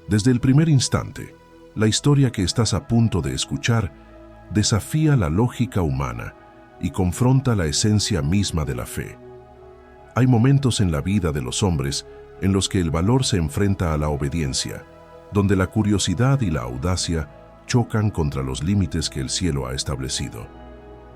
Desde el primer instante, la historia que estás a punto de escuchar desafía la lógica humana y confronta la esencia misma de la fe. Hay momentos en la vida de los hombres en los que el valor se enfrenta a la obediencia, donde la curiosidad y la audacia chocan contra los límites que el cielo ha establecido.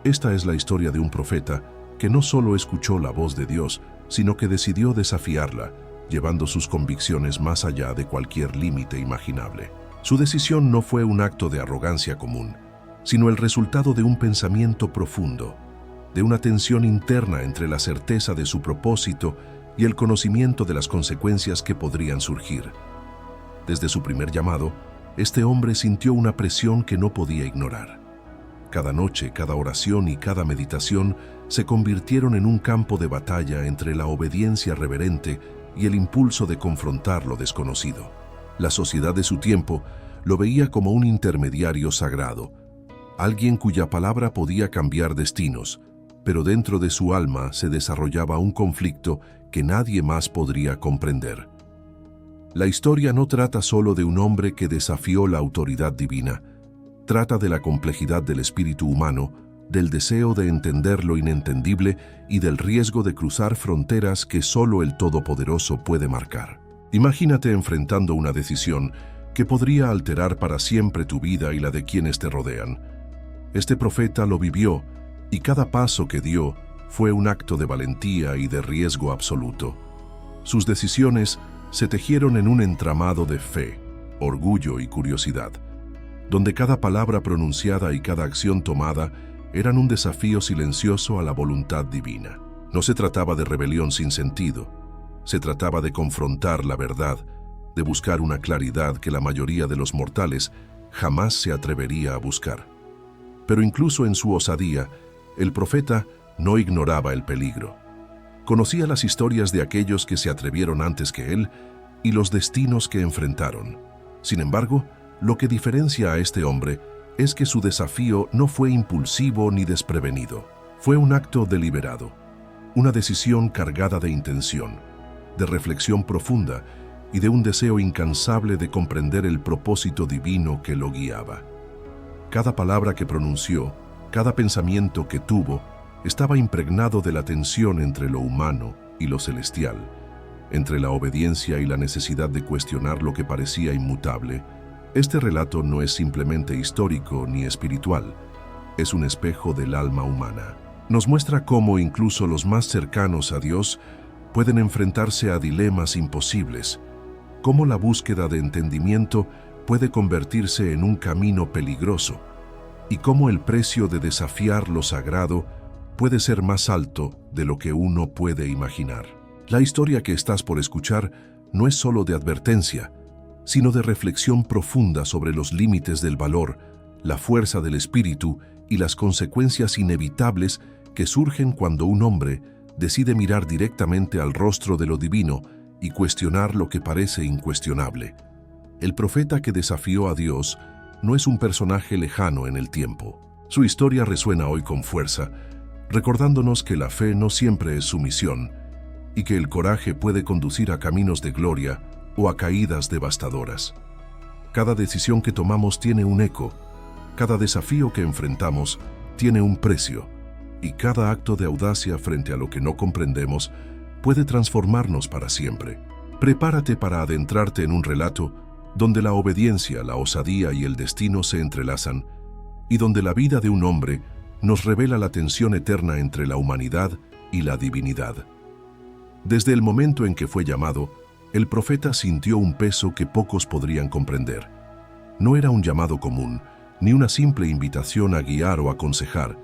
Esta es la historia de un profeta que no solo escuchó la voz de Dios, sino que decidió desafiarla, llevando sus convicciones más allá de cualquier límite imaginable. Su decisión no fue un acto de arrogancia común, sino el resultado de un pensamiento profundo, de una tensión interna entre la certeza de su propósito y el conocimiento de las consecuencias que podrían surgir. Desde su primer llamado, este hombre sintió una presión que no podía ignorar. Cada noche, cada oración y cada meditación se convirtieron en un campo de batalla entre la obediencia reverente y el impulso de confrontar lo desconocido. La sociedad de su tiempo lo veía como un intermediario sagrado, alguien cuya palabra podía cambiar destinos, pero dentro de su alma se desarrollaba un conflicto que nadie más podría comprender. La historia no trata solo de un hombre que desafió la autoridad divina, trata de la complejidad del espíritu humano, del deseo de entender lo inentendible y del riesgo de cruzar fronteras que solo el Todopoderoso puede marcar. Imagínate enfrentando una decisión que podría alterar para siempre tu vida y la de quienes te rodean. Este profeta lo vivió y cada paso que dio fue un acto de valentía y de riesgo absoluto. Sus decisiones se tejieron en un entramado de fe, orgullo y curiosidad, donde cada palabra pronunciada y cada acción tomada eran un desafío silencioso a la voluntad divina. No se trataba de rebelión sin sentido, se trataba de confrontar la verdad, de buscar una claridad que la mayoría de los mortales jamás se atrevería a buscar. Pero incluso en su osadía, el profeta no ignoraba el peligro. Conocía las historias de aquellos que se atrevieron antes que él y los destinos que enfrentaron. Sin embargo, lo que diferencia a este hombre es que su desafío no fue impulsivo ni desprevenido. Fue un acto deliberado, una decisión cargada de intención, de reflexión profunda y de un deseo incansable de comprender el propósito divino que lo guiaba. Cada palabra que pronunció, cada pensamiento que tuvo, estaba impregnado de la tensión entre lo humano y lo celestial, entre la obediencia y la necesidad de cuestionar lo que parecía inmutable. Este relato no es simplemente histórico ni espiritual, es un espejo del alma humana. Nos muestra cómo incluso los más cercanos a Dios pueden enfrentarse a dilemas imposibles, cómo la búsqueda de entendimiento puede convertirse en un camino peligroso, y cómo el precio de desafiar lo sagrado puede ser más alto de lo que uno puede imaginar. La historia que estás por escuchar no es solo de advertencia, sino de reflexión profunda sobre los límites del valor, la fuerza del espíritu y las consecuencias inevitables que surgen cuando un hombre decide mirar directamente al rostro de lo divino y cuestionar lo que parece incuestionable. El profeta que desafió a Dios no es un personaje lejano en el tiempo. Su historia resuena hoy con fuerza, recordándonos que la fe no siempre es sumisión y que el coraje puede conducir a caminos de gloria o a caídas devastadoras. Cada decisión que tomamos tiene un eco, cada desafío que enfrentamos tiene un precio, y cada acto de audacia frente a lo que no comprendemos puede transformarnos para siempre. Prepárate para adentrarte en un relato donde la obediencia, la osadía y el destino se entrelazan, y donde la vida de un hombre nos revela la tensión eterna entre la humanidad y la divinidad. Desde el momento en que fue llamado, el profeta sintió un peso que pocos podrían comprender. No era un llamado común, ni una simple invitación a guiar o aconsejar.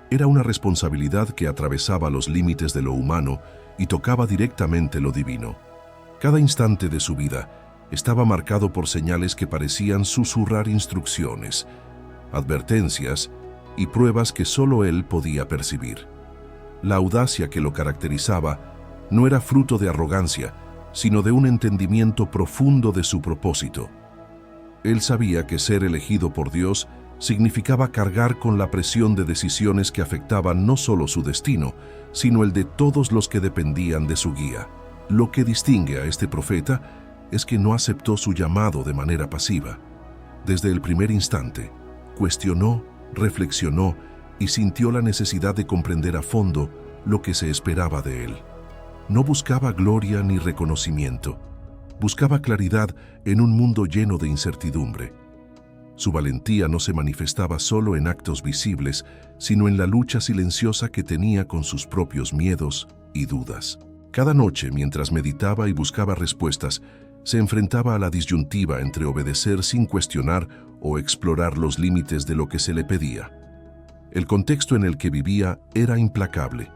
Era una responsabilidad que atravesaba los límites de lo humano y tocaba directamente lo divino. Cada instante de su vida estaba marcado por señales que parecían susurrar instrucciones, advertencias y pruebas que solo él podía percibir. La audacia que lo caracterizaba no era fruto de arrogancia, sino de un entendimiento profundo de su propósito. Él sabía que ser elegido por Dios significaba cargar con la presión de decisiones que afectaban no solo su destino, sino el de todos los que dependían de su guía. Lo que distingue a este profeta es que no aceptó su llamado de manera pasiva. Desde el primer instante, cuestionó, reflexionó y sintió la necesidad de comprender a fondo lo que se esperaba de él. No buscaba gloria ni reconocimiento. Buscaba claridad en un mundo lleno de incertidumbre. Su valentía no se manifestaba solo en actos visibles, sino en la lucha silenciosa que tenía con sus propios miedos y dudas. Cada noche, mientras meditaba y buscaba respuestas, se enfrentaba a la disyuntiva entre obedecer sin cuestionar o explorar los límites de lo que se le pedía. El contexto en el que vivía era implacable.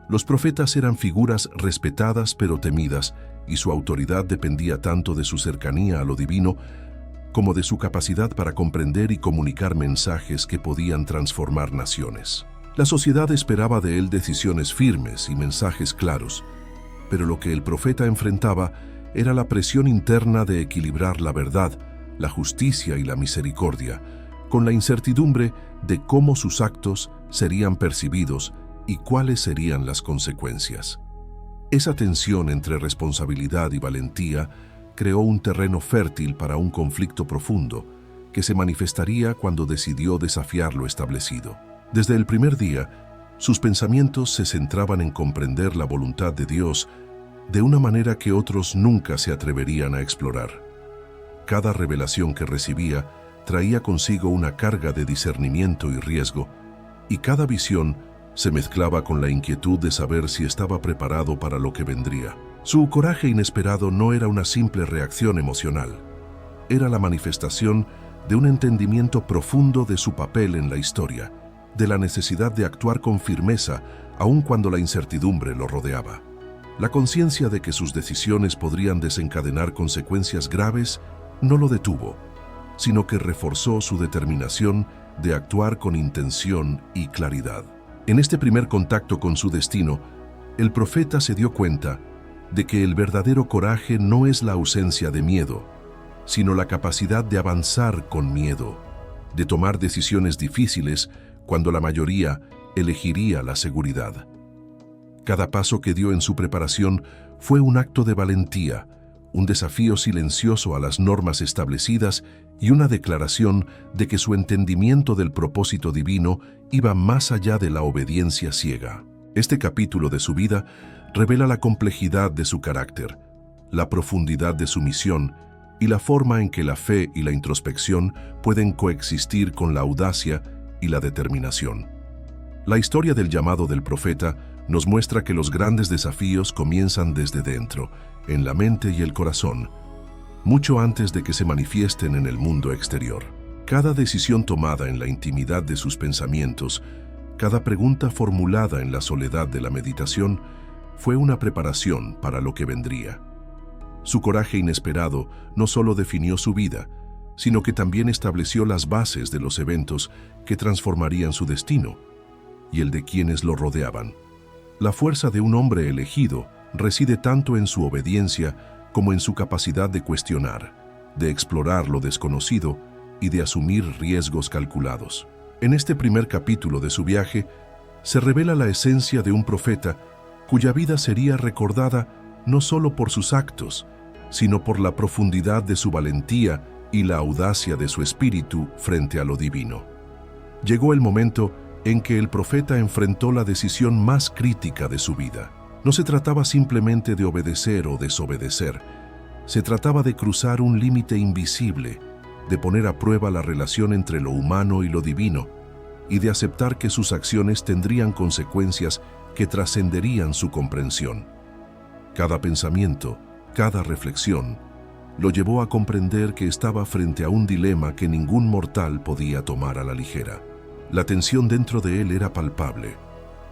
Los profetas eran figuras respetadas pero temidas, y su autoridad dependía tanto de su cercanía a lo divino como de su capacidad para comprender y comunicar mensajes que podían transformar naciones. La sociedad esperaba de él decisiones firmes y mensajes claros, pero lo que el profeta enfrentaba era la presión interna de equilibrar la verdad, la justicia y la misericordia, con la incertidumbre de cómo sus actos serían percibidos y cuáles serían las consecuencias. Esa tensión entre responsabilidad y valentía creó un terreno fértil para un conflicto profundo que se manifestaría cuando decidió desafiar lo establecido. Desde el primer día, sus pensamientos se centraban en comprender la voluntad de Dios de una manera que otros nunca se atreverían a explorar. Cada revelación que recibía traía consigo una carga de discernimiento y riesgo, y cada visión se mezclaba con la inquietud de saber si estaba preparado para lo que vendría. Su coraje inesperado no era una simple reacción emocional. Era la manifestación de un entendimiento profundo de su papel en la historia, de la necesidad de actuar con firmeza aun cuando la incertidumbre lo rodeaba. La conciencia de que sus decisiones podrían desencadenar consecuencias graves no lo detuvo, sino que reforzó su determinación de actuar con intención y claridad. En este primer contacto con su destino, el profeta se dio cuenta de que el verdadero coraje no es la ausencia de miedo, sino la capacidad de avanzar con miedo, de tomar decisiones difíciles cuando la mayoría elegiría la seguridad. Cada paso que dio en su preparación fue un acto de valentía, un desafío silencioso a las normas establecidas y una declaración de que su entendimiento del propósito divino iba más allá de la obediencia ciega. Este capítulo de su vida revela la complejidad de su carácter, la profundidad de su misión y la forma en que la fe y la introspección pueden coexistir con la audacia y la determinación. La historia del llamado del profeta nos muestra que los grandes desafíos comienzan desde dentro, en la mente y el corazón, mucho antes de que se manifiesten en el mundo exterior. Cada decisión tomada en la intimidad de sus pensamientos, cada pregunta formulada en la soledad de la meditación, fue una preparación para lo que vendría. Su coraje inesperado no solo definió su vida, sino que también estableció las bases de los eventos que transformarían su destino y el de quienes lo rodeaban. La fuerza de un hombre elegido reside tanto en su obediencia como en su capacidad de cuestionar, de explorar lo desconocido y de asumir riesgos calculados. En este primer capítulo de su viaje, se revela la esencia de un profeta cuya vida sería recordada no solo por sus actos, sino por la profundidad de su valentía y la audacia de su espíritu frente a lo divino. Llegó el momento en que el profeta enfrentó la decisión más crítica de su vida. No se trataba simplemente de obedecer o desobedecer, se trataba de cruzar un límite invisible, de poner a prueba la relación entre lo humano y lo divino, y de aceptar que sus acciones tendrían consecuencias que trascenderían su comprensión. Cada pensamiento, cada reflexión, lo llevó a comprender que estaba frente a un dilema que ningún mortal podía tomar a la ligera. La tensión dentro de él era palpable.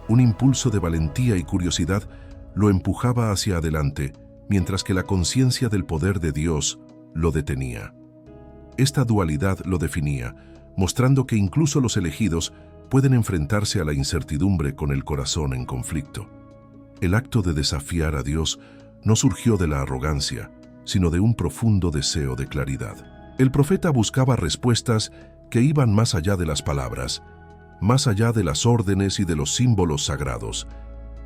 Un impulso de valentía y curiosidad lo empujaba hacia adelante, mientras que la conciencia del poder de Dios lo detenía. Esta dualidad lo definía, mostrando que incluso los elegidos pueden enfrentarse a la incertidumbre con el corazón en conflicto. El acto de desafiar a Dios no surgió de la arrogancia, sino de un profundo deseo de claridad. El profeta buscaba respuestas que iban más allá de las palabras, más allá de las órdenes y de los símbolos sagrados.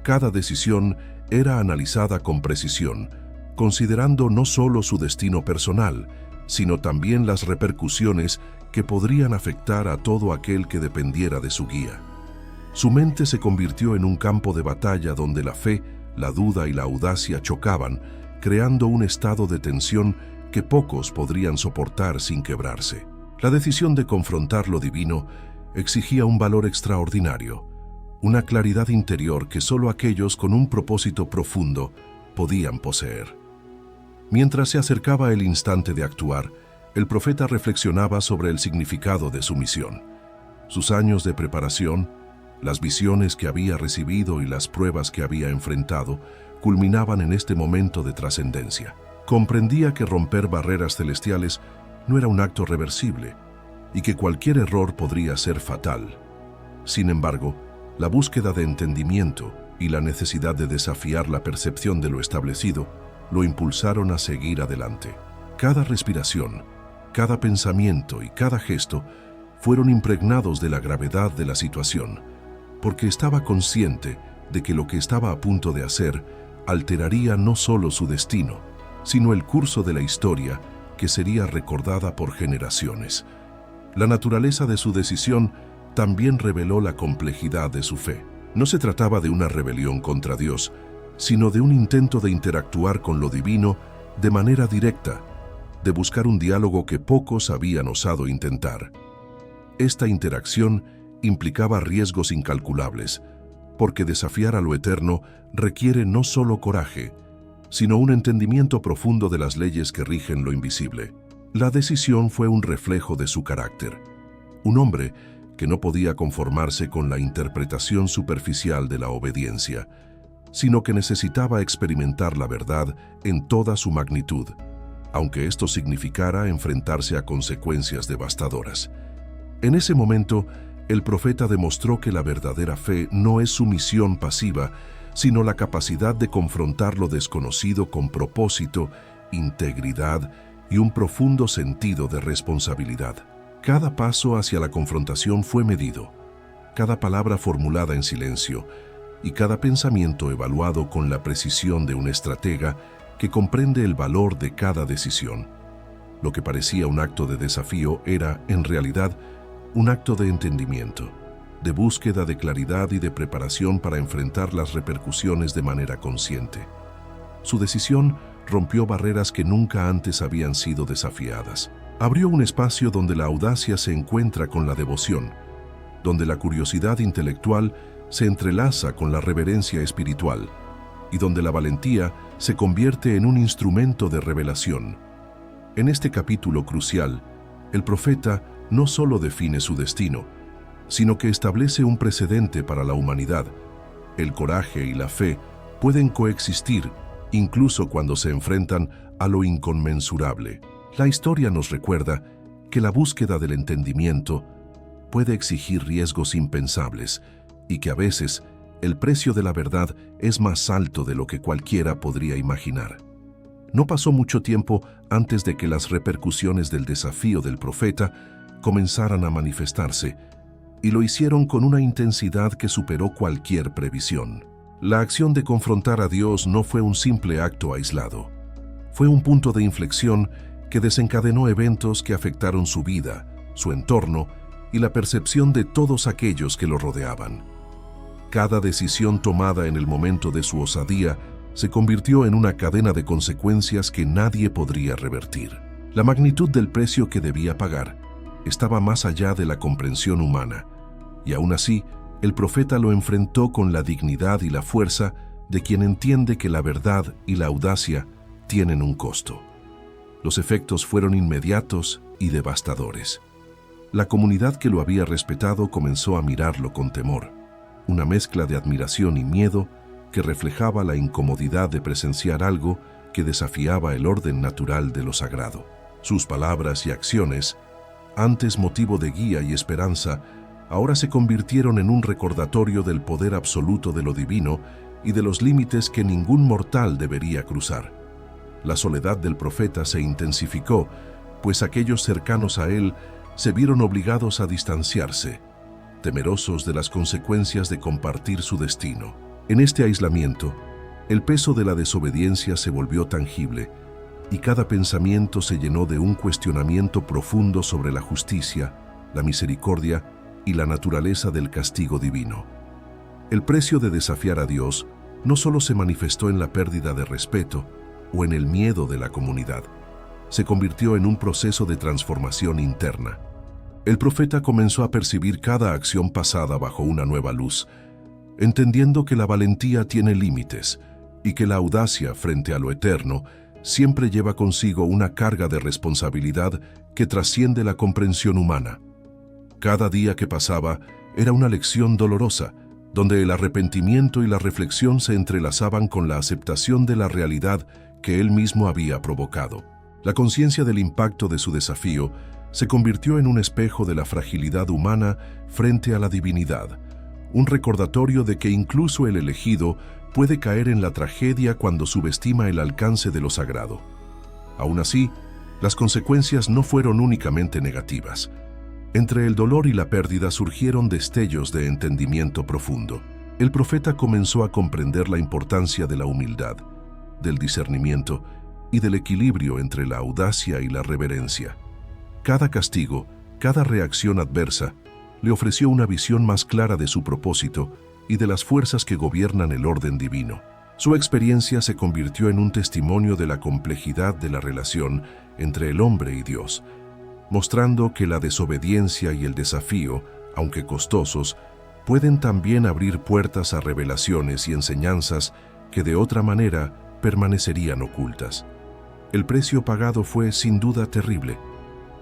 Cada decisión era analizada con precisión, considerando no solo su destino personal, sino también las repercusiones que podrían afectar a todo aquel que dependiera de su guía. Su mente se convirtió en un campo de batalla donde la fe, la duda y la audacia chocaban, creando un estado de tensión que pocos podrían soportar sin quebrarse. La decisión de confrontar lo divino exigía un valor extraordinario, una claridad interior que solo aquellos con un propósito profundo podían poseer. Mientras se acercaba el instante de actuar, el profeta reflexionaba sobre el significado de su misión. Sus años de preparación, las visiones que había recibido y las pruebas que había enfrentado culminaban en este momento de trascendencia. Comprendía que romper barreras celestiales no era un acto reversible y que cualquier error podría ser fatal. Sin embargo, la búsqueda de entendimiento y la necesidad de desafiar la percepción de lo establecido lo impulsaron a seguir adelante. Cada respiración, cada pensamiento y cada gesto fueron impregnados de la gravedad de la situación, porque estaba consciente de que lo que estaba a punto de hacer alteraría no solo su destino, sino el curso de la historia que sería recordada por generaciones. La naturaleza de su decisión también reveló la complejidad de su fe. No se trataba de una rebelión contra Dios, sino de un intento de interactuar con lo divino de manera directa, de buscar un diálogo que pocos habían osado intentar. Esta interacción implicaba riesgos incalculables, porque desafiar a lo eterno requiere no solo coraje, sino un entendimiento profundo de las leyes que rigen lo invisible. La decisión fue un reflejo de su carácter. Un hombre que no podía conformarse con la interpretación superficial de la obediencia, sino que necesitaba experimentar la verdad en toda su magnitud, aunque esto significara enfrentarse a consecuencias devastadoras. En ese momento, el profeta demostró que la verdadera fe no es sumisión pasiva, sino la capacidad de confrontar lo desconocido con propósito, integridad y un profundo sentido de responsabilidad. Cada paso hacia la confrontación fue medido, cada palabra formulada en silencio y cada pensamiento evaluado con la precisión de un estratega que comprende el valor de cada decisión. Lo que parecía un acto de desafío era, en realidad, un acto de entendimiento, de búsqueda de claridad y de preparación para enfrentar las repercusiones de manera consciente. Su decisión rompió barreras que nunca antes habían sido desafiadas. Abrió un espacio donde la audacia se encuentra con la devoción, donde la curiosidad intelectual se entrelaza con la reverencia espiritual y donde la valentía se convierte en un instrumento de revelación. En este capítulo crucial, el profeta no solo define su destino, sino que establece un precedente para la humanidad. El coraje y la fe pueden coexistir incluso cuando se enfrentan a lo inconmensurable. La historia nos recuerda que la búsqueda del entendimiento puede exigir riesgos impensables y que a veces el precio de la verdad es más alto de lo que cualquiera podría imaginar. No pasó mucho tiempo antes de que las repercusiones del desafío del profeta comenzaran a manifestarse, y lo hicieron con una intensidad que superó cualquier previsión. La acción de confrontar a Dios no fue un simple acto aislado. Fue un punto de inflexión que desencadenó eventos que afectaron su vida, su entorno y la percepción de todos aquellos que lo rodeaban. Cada decisión tomada en el momento de su osadía se convirtió en una cadena de consecuencias que nadie podría revertir. La magnitud del precio que debía pagar estaba más allá de la comprensión humana, y aún así, el profeta lo enfrentó con la dignidad y la fuerza de quien entiende que la verdad y la audacia tienen un costo. Los efectos fueron inmediatos y devastadores. La comunidad que lo había respetado comenzó a mirarlo con temor, una mezcla de admiración y miedo que reflejaba la incomodidad de presenciar algo que desafiaba el orden natural de lo sagrado. Sus palabras y acciones, antes motivo de guía y esperanza, ahora se convirtieron en un recordatorio del poder absoluto de lo divino y de los límites que ningún mortal debería cruzar. La soledad del profeta se intensificó, pues aquellos cercanos a él se vieron obligados a distanciarse, temerosos de las consecuencias de compartir su destino. En este aislamiento, El peso de la desobediencia se volvió tangible y cada pensamiento se llenó de un cuestionamiento profundo sobre la justicia, la misericordia y la naturaleza del castigo divino. El precio de desafiar a Dios no solo se manifestó en la pérdida de respeto o en el miedo de la comunidad, se convirtió en un proceso de transformación interna. El profeta comenzó a percibir cada acción pasada bajo una nueva luz, entendiendo que la valentía tiene límites y que la audacia frente a lo eterno siempre lleva consigo una carga de responsabilidad que trasciende la comprensión humana. Cada día que pasaba era una lección dolorosa, donde el arrepentimiento y la reflexión se entrelazaban con la aceptación de la realidad que él mismo había provocado. La conciencia del impacto de su desafío se convirtió en un espejo de la fragilidad humana frente a la divinidad, un recordatorio de que incluso el elegido puede caer en la tragedia cuando subestima el alcance de lo sagrado. Aún así, las consecuencias no fueron únicamente negativas. Entre el dolor y la pérdida surgieron destellos de entendimiento profundo. El profeta comenzó a comprender la importancia de la humildad, del discernimiento y del equilibrio entre la audacia y la reverencia. Cada castigo, cada reacción adversa, le ofreció una visión más clara de su propósito y de las fuerzas que gobiernan el orden divino. Su experiencia se convirtió en un testimonio de la complejidad de la relación entre el hombre y Dios, mostrando que la desobediencia y el desafío, aunque costosos, pueden también abrir puertas a revelaciones y enseñanzas que de otra manera permanecerían ocultas. El precio pagado fue sin duda terrible.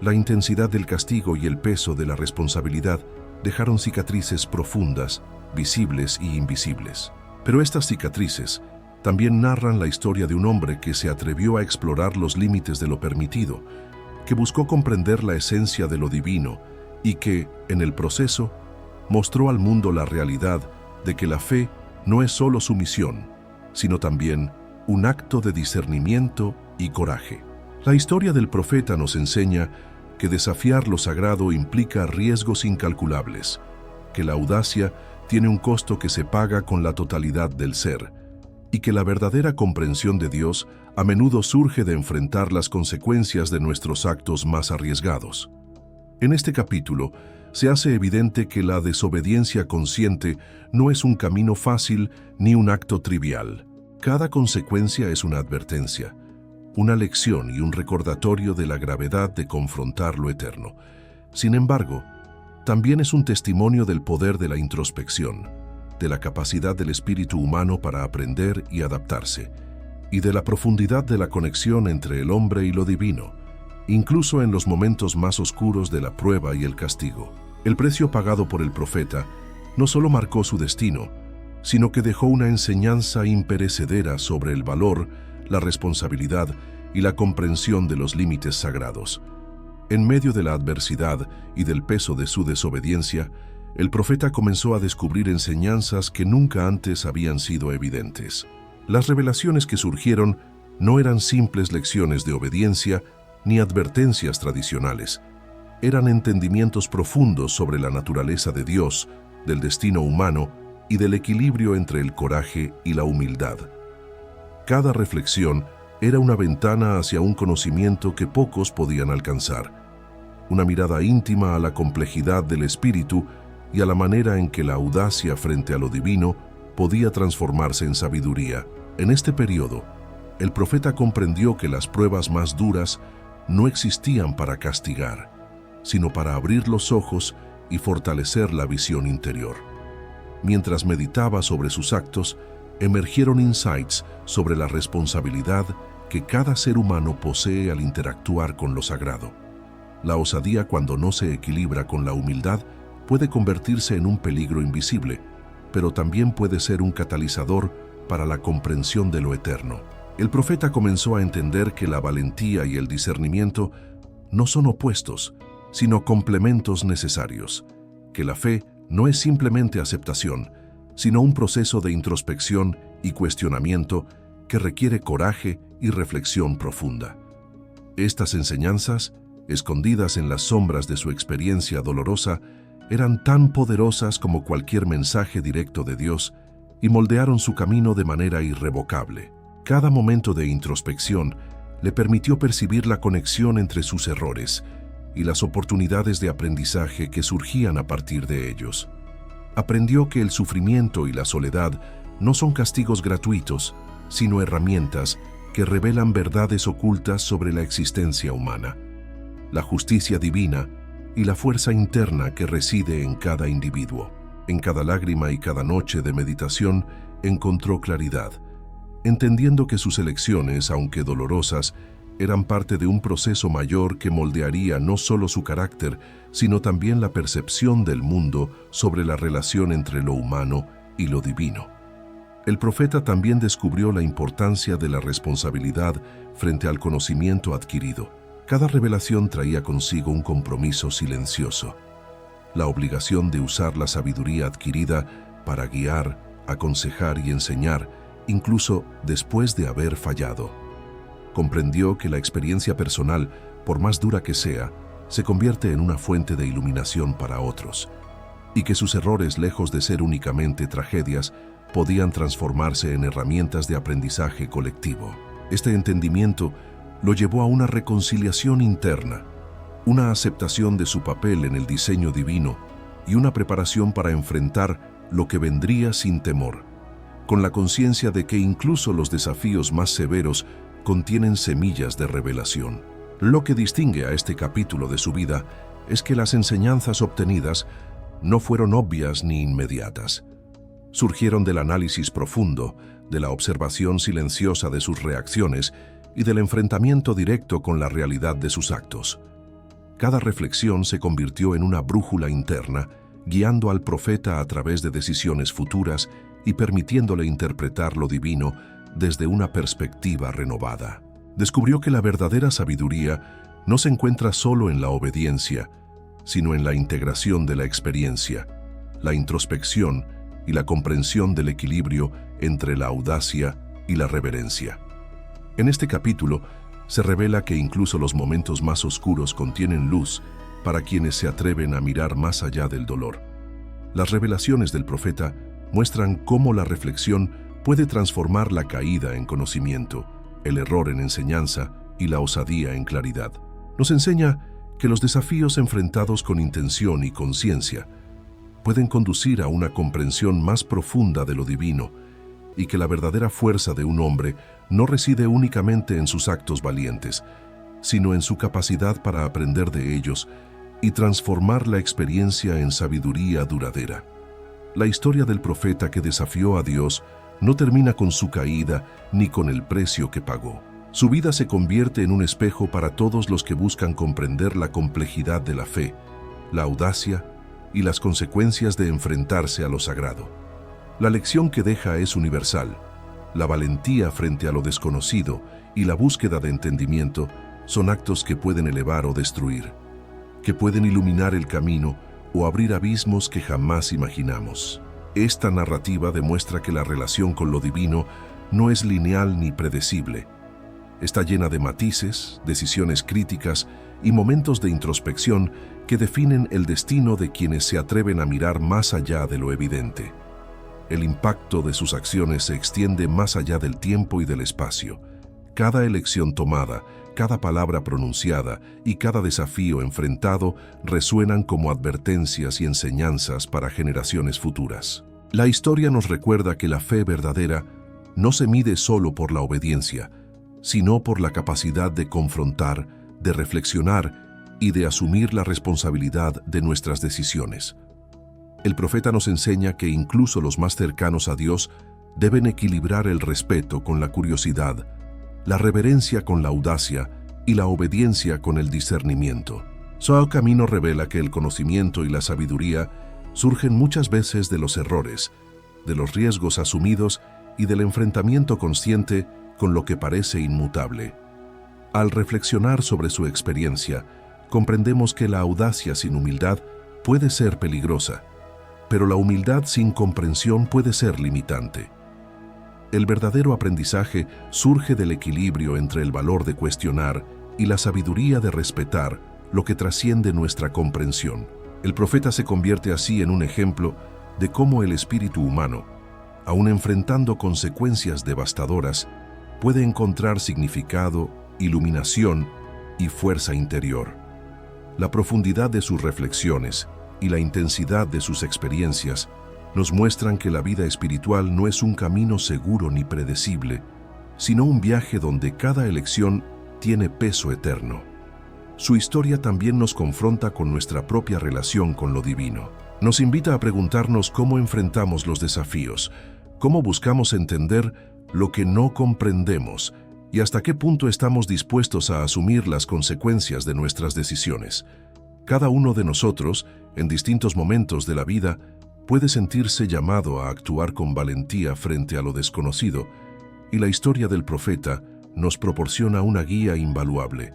La intensidad del castigo y el peso de la responsabilidad dejaron cicatrices profundas, visibles y invisibles. Pero estas cicatrices también narran la historia de un hombre que se atrevió a explorar los límites de lo permitido, que buscó comprender la esencia de lo divino y que, en el proceso, mostró al mundo la realidad de que la fe no es solo sumisión, sino también un acto de discernimiento y coraje. La historia del profeta nos enseña que desafiar lo sagrado implica riesgos incalculables, que la audacia tiene un costo que se paga con la totalidad del ser, y que la verdadera comprensión de Dios a menudo surge de enfrentar las consecuencias de nuestros actos más arriesgados. En este capítulo se hace evidente que la desobediencia consciente no es un camino fácil ni un acto trivial. Cada consecuencia es una advertencia, una lección y un recordatorio de la gravedad de confrontar lo eterno. Sin embargo, también es un testimonio del poder de la introspección, de la capacidad del espíritu humano para aprender y adaptarse, y de la profundidad de la conexión entre el hombre y lo divino, incluso en los momentos más oscuros de la prueba y el castigo. El precio pagado por el profeta no solo marcó su destino, sino que dejó una enseñanza imperecedera sobre el valor, la responsabilidad y la comprensión de los límites sagrados. En medio de la adversidad y del peso de su desobediencia, el profeta comenzó a descubrir enseñanzas que nunca antes habían sido evidentes. Las revelaciones que surgieron no eran simples lecciones de obediencia ni advertencias tradicionales. Eran entendimientos profundos sobre la naturaleza de Dios, del destino humano y del equilibrio entre el coraje y la humildad. Cada reflexión era una ventana hacia un conocimiento que pocos podían alcanzar, una mirada íntima a la complejidad del espíritu y a la manera en que la audacia frente a lo divino podía transformarse en sabiduría. En este periodo, el profeta comprendió que las pruebas más duras no existían para castigar, sino para abrir los ojos y fortalecer la visión interior. Mientras meditaba sobre sus actos, emergieron insights sobre la responsabilidad que cada ser humano posee al interactuar con lo sagrado. La osadía, cuando no se equilibra con la humildad, puede convertirse en un peligro invisible, pero también puede ser un catalizador para la comprensión de lo eterno. El profeta comenzó a entender que la valentía y el discernimiento no son opuestos, sino complementos necesarios, que la fe no es simplemente aceptación, sino un proceso de introspección y cuestionamiento que requiere coraje y reflexión profunda. Estas enseñanzas, escondidas en las sombras de su experiencia dolorosa, eran tan poderosas como cualquier mensaje directo de Dios y moldearon su camino de manera irrevocable. Cada momento de introspección le permitió percibir la conexión entre sus errores y las oportunidades de aprendizaje que surgían a partir de ellos. Aprendió que el sufrimiento y la soledad no son castigos gratuitos, sino herramientas que revelan verdades ocultas sobre la existencia humana, la justicia divina y la fuerza interna que reside en cada individuo. En cada lágrima y cada noche de meditación encontró claridad, entendiendo que sus elecciones, aunque dolorosas, eran parte de un proceso mayor que moldearía no solo su carácter, sino también la percepción del mundo sobre la relación entre lo humano y lo divino. El profeta también descubrió la importancia de la responsabilidad frente al conocimiento adquirido. Cada revelación traía consigo un compromiso silencioso, la obligación de usar la sabiduría adquirida para guiar, aconsejar y enseñar, incluso después de haber fallado. Comprendió que la experiencia personal, por más dura que sea, se convierte en una fuente de iluminación para otros, y que sus errores, lejos de ser únicamente tragedias, podían transformarse en herramientas de aprendizaje colectivo. Este entendimiento lo llevó a una reconciliación interna, una aceptación de su papel en el diseño divino y una preparación para enfrentar lo que vendría sin temor, con la conciencia de que incluso los desafíos más severos contienen semillas de revelación. Lo que distingue a este capítulo de su vida es que las enseñanzas obtenidas no fueron obvias ni inmediatas. Surgieron del análisis profundo, de la observación silenciosa de sus reacciones y del enfrentamiento directo con la realidad de sus actos. Cada reflexión se convirtió en una brújula interna, guiando al profeta a través de decisiones futuras y permitiéndole interpretar lo divino desde una perspectiva renovada. Descubrió que la verdadera sabiduría no se encuentra solo en la obediencia, sino en la integración de la experiencia, la introspección y la comprensión del equilibrio entre la audacia y la reverencia. En este capítulo se revela que incluso los momentos más oscuros contienen luz para quienes se atreven a mirar más allá del dolor. Las revelaciones del profeta muestran cómo la reflexión puede transformar la caída en conocimiento, el error en enseñanza y la osadía en claridad. Nos enseña que los desafíos enfrentados con intención y conciencia pueden conducir a una comprensión más profunda de lo divino y que la verdadera fuerza de un hombre no reside únicamente en sus actos valientes, sino en su capacidad para aprender de ellos y transformar la experiencia en sabiduría duradera. La historia del profeta que desafió a Dios no termina con su caída ni con el precio que pagó. Su vida se convierte en un espejo para todos los que buscan comprender la complejidad de la fe, la audacia y las consecuencias de enfrentarse a lo sagrado. La lección que deja es universal. La valentía frente a lo desconocido y la búsqueda de entendimiento son actos que pueden elevar o destruir, que pueden iluminar el camino o abrir abismos que jamás imaginamos. Esta narrativa demuestra que la relación con lo divino no es lineal ni predecible. Está llena de matices, decisiones críticas y momentos de introspección que definen el destino de quienes se atreven a mirar más allá de lo evidente. El impacto de sus acciones se extiende más allá del tiempo y del espacio. Cada elección tomada, cada palabra pronunciada y cada desafío enfrentado resuenan como advertencias y enseñanzas para generaciones futuras. La historia nos recuerda que la fe verdadera no se mide solo por la obediencia, sino por la capacidad de confrontar, de reflexionar y de asumir la responsabilidad de nuestras decisiones. El profeta nos enseña que incluso los más cercanos a Dios deben equilibrar el respeto con la curiosidad, la reverencia con la audacia y la obediencia con el discernimiento. Su camino revela que el conocimiento y la sabiduría surgen muchas veces de los errores, de los riesgos asumidos y del enfrentamiento consciente con lo que parece inmutable. Al reflexionar sobre su experiencia, comprendemos que la audacia sin humildad puede ser peligrosa, pero la humildad sin comprensión puede ser limitante. El verdadero aprendizaje surge del equilibrio entre el valor de cuestionar y la sabiduría de respetar lo que trasciende nuestra comprensión. El profeta se convierte así en un ejemplo de cómo el espíritu humano, aun enfrentando consecuencias devastadoras, puede encontrar significado, iluminación y fuerza interior. La profundidad de sus reflexiones y la intensidad de sus experiencias nos muestran que la vida espiritual no es un camino seguro ni predecible, sino un viaje donde cada elección tiene peso eterno. Su historia también nos confronta con nuestra propia relación con lo divino. Nos invita a preguntarnos cómo enfrentamos los desafíos, cómo buscamos entender lo que no comprendemos y hasta qué punto estamos dispuestos a asumir las consecuencias de nuestras decisiones. Cada uno de nosotros, en distintos momentos de la vida, puede sentirse llamado a actuar con valentía frente a lo desconocido, y la historia del profeta nos proporciona una guía invaluable.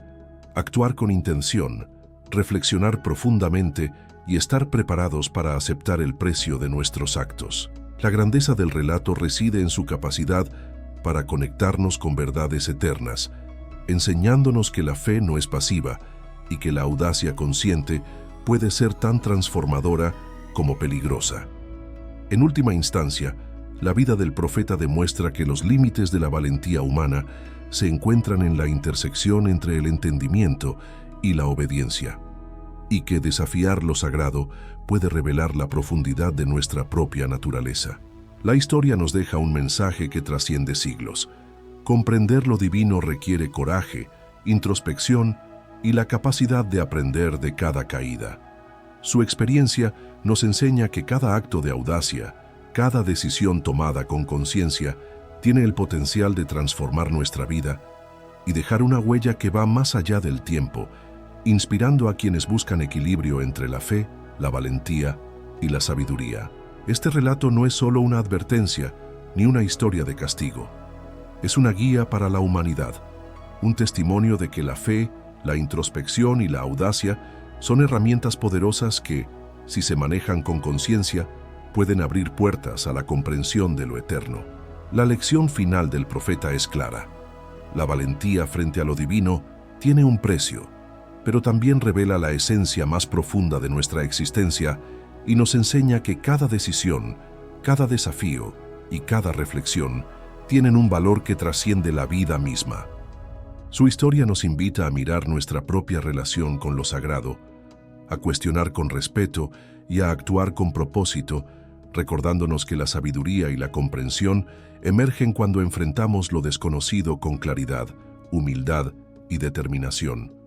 Actuar con intención, reflexionar profundamente y estar preparados para aceptar el precio de nuestros actos. La grandeza del relato reside en su capacidad para conectarnos con verdades eternas, enseñándonos que la fe no es pasiva y que la audacia consciente puede ser tan transformadora como peligrosa. En última instancia, la vida del profeta demuestra que los límites de la valentía humana se encuentran en la intersección entre el entendimiento y la obediencia, y que desafiar lo sagrado puede revelar la profundidad de nuestra propia naturaleza. La historia nos deja un mensaje que trasciende siglos. Comprender lo divino requiere coraje, introspección y la capacidad de aprender de cada caída. Su experiencia nos enseña que cada acto de audacia, cada decisión tomada con conciencia, tiene el potencial de transformar nuestra vida y dejar una huella que va más allá del tiempo, inspirando a quienes buscan equilibrio entre la fe, la valentía y la sabiduría. Este relato no es solo una advertencia ni una historia de castigo. Es una guía para la humanidad, un testimonio de que la fe, la introspección y la audacia son herramientas poderosas que, si se manejan con conciencia, pueden abrir puertas a la comprensión de lo eterno. La lección final del profeta es clara. La valentía frente a lo divino tiene un precio, pero también revela la esencia más profunda de nuestra existencia y nos enseña que cada decisión, cada desafío y cada reflexión tienen un valor que trasciende la vida misma. Su historia nos invita a mirar nuestra propia relación con lo sagrado, a cuestionar con respeto y a actuar con propósito, recordándonos que la sabiduría y la comprensión emergen cuando enfrentamos lo desconocido con claridad, humildad y determinación.